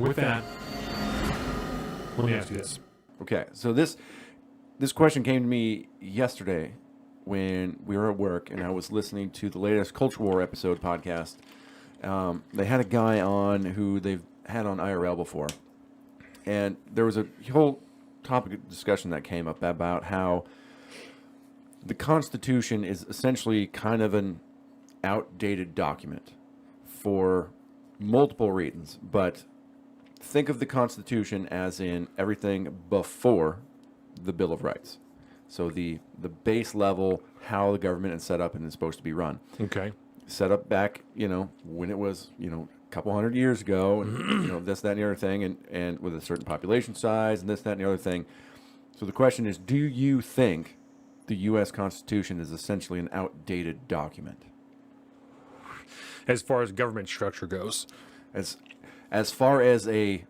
with that, let me ask you this. Okay, so this question came to me yesterday when we were at work, and I was listening to the latest Culture War episode podcast. They had a guy on who they've had on IRL before, and there was a whole topic of discussion that came up about how the Constitution is essentially kind of an outdated document for multiple reasons, but think of the Constitution as in everything before the Bill of Rights. So the base level, how the government is set up and is supposed to be run. Okay. Set up back, when it was, a couple hundred years ago, and, this, that, and the other thing, and with a certain population size, and this, that, and the other thing. So the question is, do you think the U.S. Constitution is essentially an outdated document? As far as government structure goes. As far as a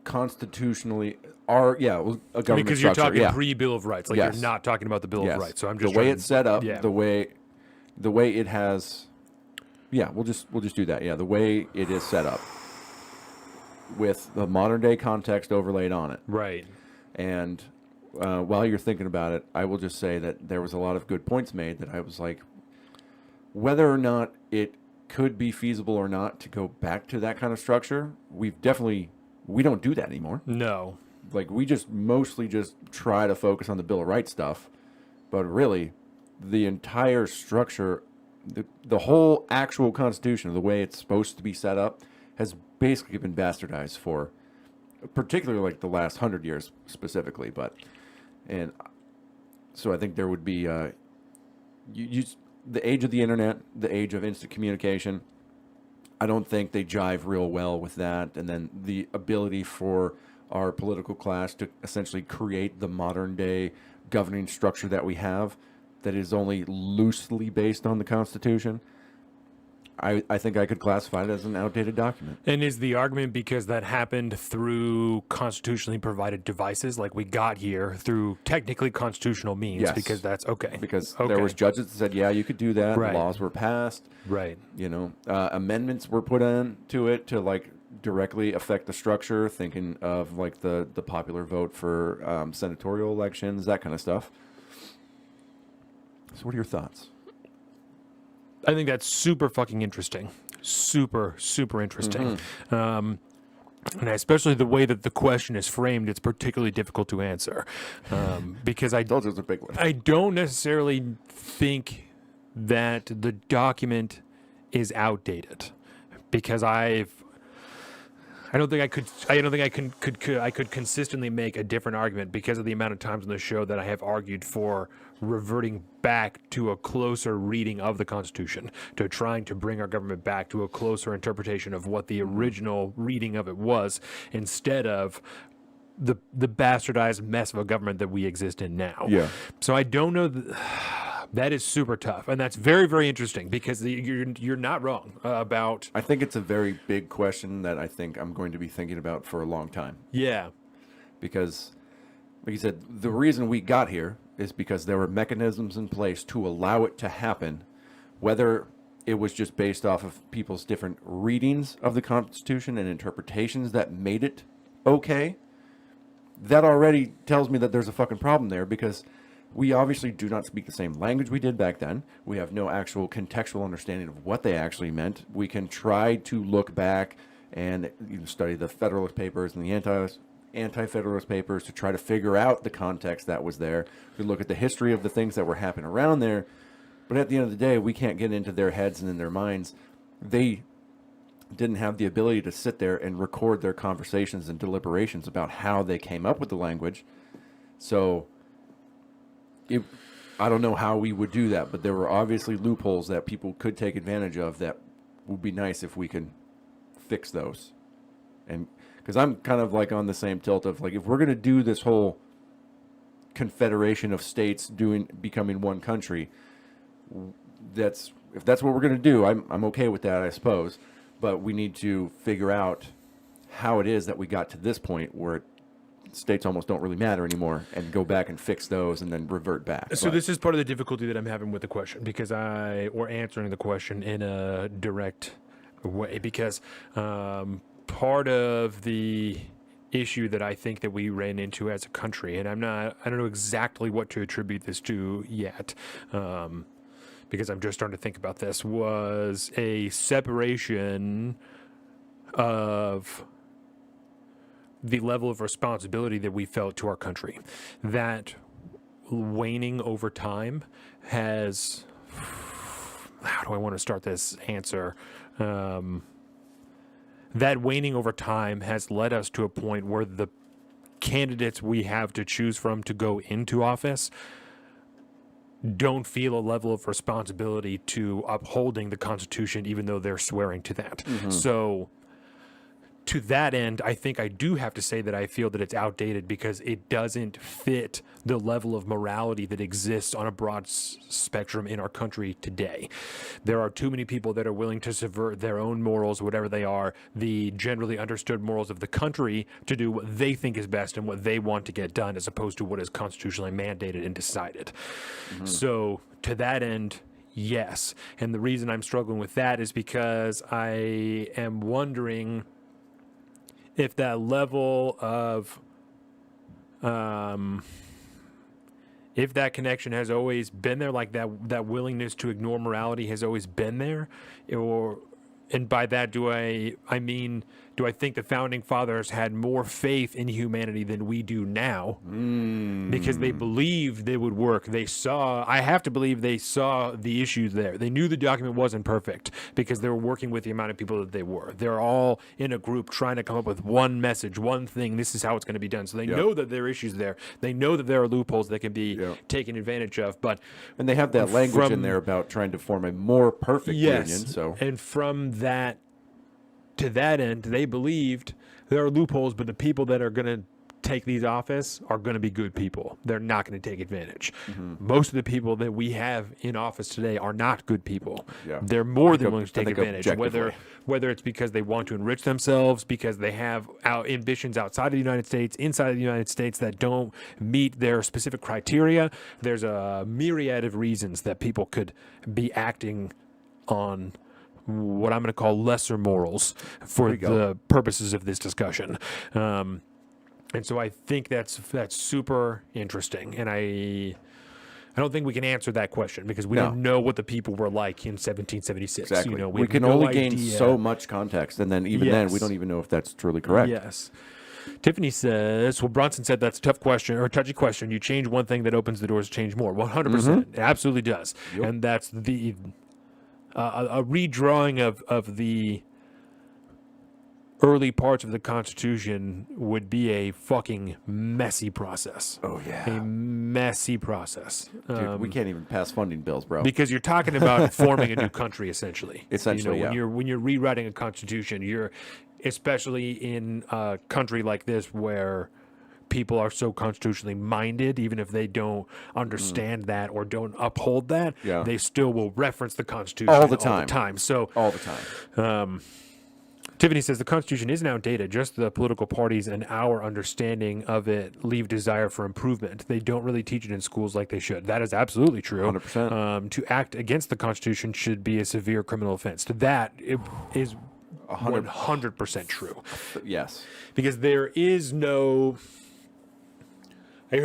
constitutionally... a government because you're structure, talking pre-Bill of Rights, yes. you're not talking about the Bill of Rights. So I'm just the way it's set up, yeah. the way it has, we'll just do that. Yeah, the way it is set up with the modern day context overlaid on it. Right. And while you're thinking about it, I will just say that there was a lot of good points made that I was like, whether or not it could be feasible or not to go back to that kind of structure, we don't do that anymore. No. Like, we just mostly just try to focus on the Bill of Rights stuff, but really, the entire structure, the whole actual Constitution, the way it's supposed to be set up, has basically been bastardized for, particularly like the last 100 years specifically. And so I think there would be the age of the internet, the age of instant communication. I don't think they jive real well with that, and then the ability for our political class to essentially create the modern day governing structure that we have that is only loosely based on the Constitution. I think I could classify it as an outdated document. And is the argument because that happened through constitutionally provided devices, like we got here through technically constitutional means? Yes. Because that's okay. Because there was judges that said, yeah, you could do that. Right. Laws were passed. Right. Amendments were put in to it to directly affect the structure, thinking of the popular vote for senatorial elections, that kind of stuff. So what are your thoughts? I think that's super fucking interesting. Super, super interesting. And especially the way that the question is framed, it's particularly difficult to answer. Because Those are the big ones. I don't necessarily think that the document is outdated. Because I don't think I could consistently make a different argument because of the amount of times on the show that I have argued for reverting back to a closer reading of the Constitution, to trying to bring our government back to a closer interpretation of what the original reading of it was, instead of the bastardized mess of a government that we exist in now. Yeah. So I don't know. That is super tough, and that's very, very interesting because you're not wrong about. I think it's a very big question that I think I'm going to be thinking about for a long time. Yeah. Because, like you said, the reason we got here is because there were mechanisms in place to allow it to happen, whether it was just based off of people's different readings of the Constitution and interpretations that made it okay. That already tells me that there's a fucking problem there, because we obviously do not speak the same language we did back then. We have no actual contextual understanding of what they actually meant. We can try to look back and study the Federalist Papers and the Anti-Federalist Papers to try to figure out the context that was there. We look at the history of the things that were happening around there. But at the end of the day, we can't get into their heads and in their minds. They didn't have the ability to sit there and record their conversations and deliberations about how they came up with the language. So I don't know how we would do that, but there were obviously loopholes that people could take advantage of that would be nice if we could fix those. And because I'm kind of on the same tilt of if we're going to do this whole confederation of states becoming one country, if that's what we're going to do, I'm okay with that, I suppose. But we need to figure out how it is that we got to this point where states almost don't really matter anymore, and go back and fix those and then revert back. So this is part of the difficulty that I'm having with the question, or answering the question in a direct way, because part of the issue that I think that we ran into as a country, and I don't know exactly what to attribute this to yet, because I'm just starting to think about this, was a separation of the level of responsibility that we felt to our country. That waning over time has, how do I want to start this answer? That waning over time has led us to a point where the candidates we have to choose from to go into office don't feel a level of responsibility to upholding the Constitution, even though they're swearing to that. So to that end, I think I do have to say that I feel that it's outdated because it doesn't fit the level of morality that exists on a broad spectrum in our country today. There are too many people that are willing to subvert their own morals, whatever they are, the generally understood morals of the country, to do what they think is best and what they want to get done, as opposed to what is constitutionally mandated and decided. So to that end, yes. And the reason I'm struggling with that is because I am wondering if that level of, if that connection has always been there, like that willingness to ignore morality has always been there, and by that do I mean, do I think the founding fathers had more faith in humanity than we do now? Because they believed they would work. I have to believe they saw the issues there. They knew the document wasn't perfect because they were working with the amount of people that they were. They're all in a group trying to come up with one message, one thing. This is how it's going to be done. So they know that there are issues there. They know that there are loopholes that can be taken advantage of. And they have that language in there about trying to form a more perfect union. So, and from that, to that end, they believed there are loopholes, but the people that are going to take these office are going to be good people. They're not going to take advantage. Most of the people that we have in office today are not good people. They're more than willing to take advantage, whether it's because they want to enrich themselves, because they have ambitions outside of the United States, inside of the United States that don't meet their specific criteria. There's a myriad of reasons that people could be acting on what I'm going to call lesser morals for the purposes of this discussion. And so I think that's super interesting. And I don't think we can answer that question because we don't know what the people were like in 1776. Exactly. You know, we can only gain so much context, and then then we don't even know if that's truly correct. Yes. Tiffany says, well, Bronson said that's a tough question or a touchy question. You change one thing that opens the doors to change more. 100%. It absolutely does. And that's the a redrawing of the early parts of the Constitution would be a fucking messy process. Oh, yeah. A messy process. Dude, we can't even pass funding bills, bro. Because you're talking about forming a new country, essentially. Essentially, you know, when you're rewriting a constitution, you're, especially in a country like this where people are so constitutionally minded, even if they don't understand that or don't uphold that, they still will reference the Constitution all the time. So all the time. Tiffany says the Constitution isn't outdated, just the political parties and our understanding of it leave desire for improvement. They don't really teach it in schools like they should. That is absolutely true. 100%. To act against the Constitution should be a severe criminal offense. To that, it is 100% true. Yes. Because there is no... I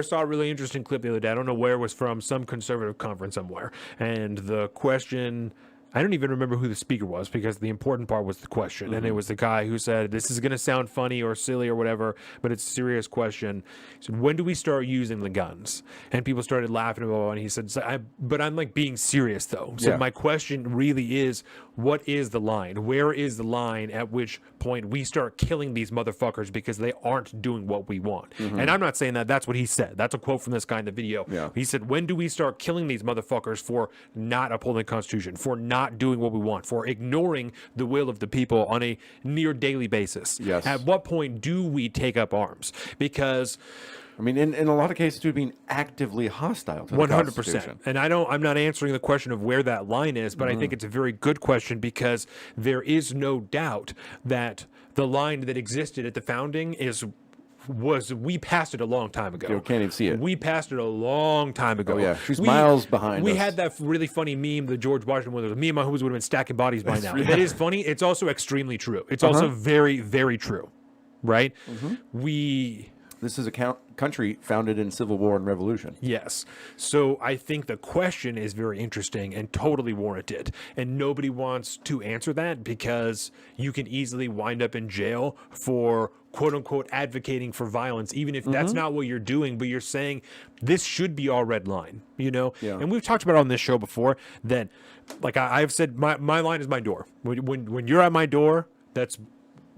saw a really interesting clip the other day. I don't know where it was from, some conservative conference somewhere. And the question, I don't even remember who the speaker was because the important part was the question. And it was the guy who said, this is going to sound funny or silly or whatever, but it's a serious question. He said, when do we start using the guns? And people started laughing about it. And he said, but I'm like being serious though. So my question really is, what is the line? Where is the line at which point we start killing these motherfuckers because they aren't doing what we want? And I'm not saying that. That's what he said. That's a quote from this guy in the video. He said, when do we start killing these motherfuckers for not upholding the Constitution, for not doing what we want, for ignoring the will of the people on a near daily basis? Yes. At what point do we take up arms? Because... I mean, in a lot of cases, being actively hostile to the 100%. Constitution. And I'm not answering the question of where that line is, but I think it's a very good question because there is no doubt that the line that existed at the founding is we passed it a long time ago. You can't even see it. We passed it a long time ago. Oh, yeah. She's miles behind We us. had that really funny meme, the George Washington one. Me and my homies would have been stacking bodies by now. That is funny. It's also extremely true. It's also very, very true. Right? This is a country founded in civil war and revolution. Yes. So I think the question is very interesting and totally warranted. And nobody wants to answer that because you can easily wind up in jail for quote unquote advocating for violence, even if that's not what you're doing, but you're saying this should be our red line, you know? Yeah. And we've talked about on this show before that, like I've said, my line is my door. When you're at my door, that's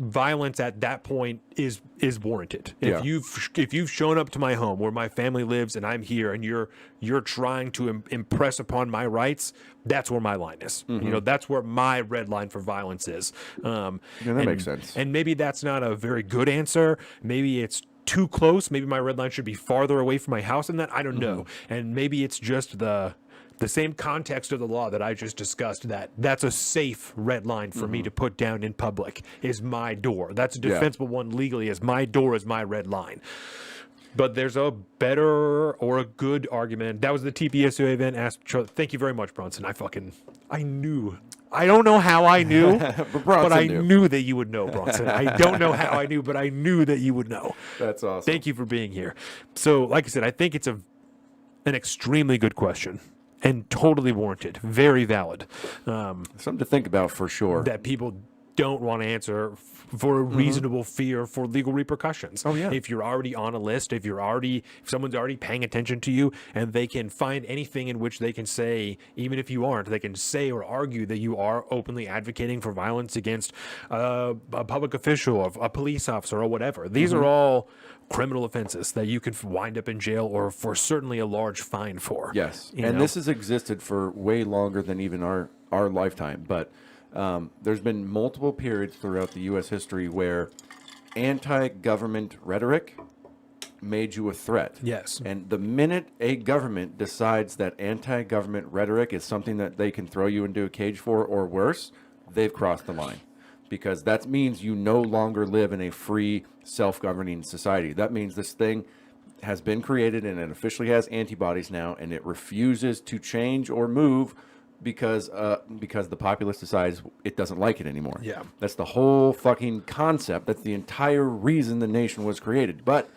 violence at that point is warranted. Yeah. If you've shown up to my home where my family lives and I'm here and you're trying to impress upon my rights, that's where my line is. You know, that's where my red line for violence is. Yeah, that makes sense. And maybe that's not a very good answer. Maybe it's too close. Maybe my red line should be farther away from my house than that. I don't know. And maybe it's just the same context of the law that I just discussed, that's a safe red line for me to put down in public is my door. That's a defensible one legally, as my door is my red line. But there's a better or a good argument. That was the TPSU event. Thank you very much, Bronson. I knew. I don't know how I knew, but I knew that you would know, Bronson. I don't know how I knew, but I knew that you would know. That's awesome. Thank you for being here. So, like I said, I think it's an extremely good question. And totally warranted, very valid. Something to think about for sure. That people don't want to answer for a reasonable fear for legal repercussions. Oh, yeah. If you're already on a list, if someone's already paying attention to you, and they can find anything in which they can say, even if you aren't, they can say or argue that you are openly advocating for violence against a public official, or a police officer, or whatever. These are all criminal offenses that you can wind up in jail or for certainly a large fine for. Yes, you and know? this has existed for way longer than even our lifetime. But there's been multiple periods throughout the U.S. history where anti-government rhetoric made you a threat. Yes. And the minute a government decides that anti-government rhetoric is something that they can throw you into a cage for or worse, they've crossed the line. Because that means you no longer live in a free, self-governing society. That means this thing has been created and it officially has antibodies now, and it refuses to change or move because the populace decides it doesn't like it anymore. Yeah. That's the whole fucking concept. That's the entire reason the nation was created. But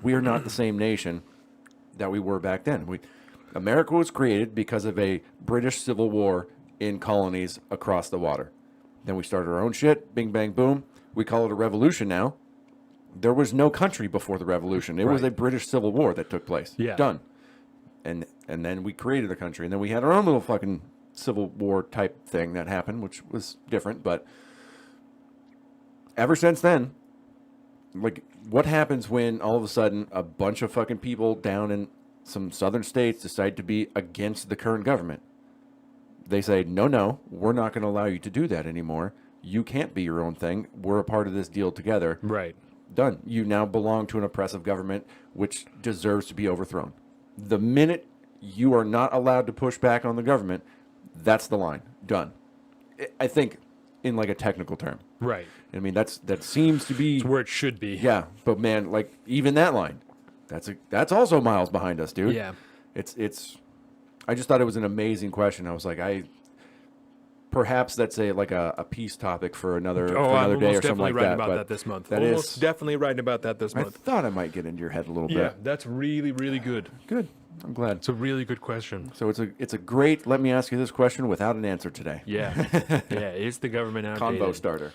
we're not the same nation that we were back then. America was created because of a British Civil War in colonies across the water. Then we started our own shit. Bing, bang, boom. We call it a revolution now. There was no country before the revolution. It was a British Civil War that took place. Yeah. Done. And then we created a country. And then we had our own little fucking Civil War type thing that happened, which was different. But ever since then, like, what happens when all of a sudden a bunch of fucking people down in some southern states decide to be against the current government? They say, no, we're not going to allow you to do that anymore. You can't be your own thing. We're a part of this deal together. Right. Done. You now belong to an oppressive government which deserves to be overthrown. The minute you are not allowed to push back on the government, that's the line. Done. I think in like a technical term. Right. I mean, that seems to be It's where it should be. Yeah, but man, like even that line, that's also miles behind us, dude. Yeah. It's I just thought it was an amazing question. I was like, perhaps that's a peace topic for another day or something like that. Writing about that this month. Definitely writing about that this month. I thought I might get into your head a little bit. Yeah, that's really, really good. Good. I'm glad. It's a really good question. So it's a great. Let me ask you this question without an answer today. Yeah, yeah. Is the government outdated? Convo starter.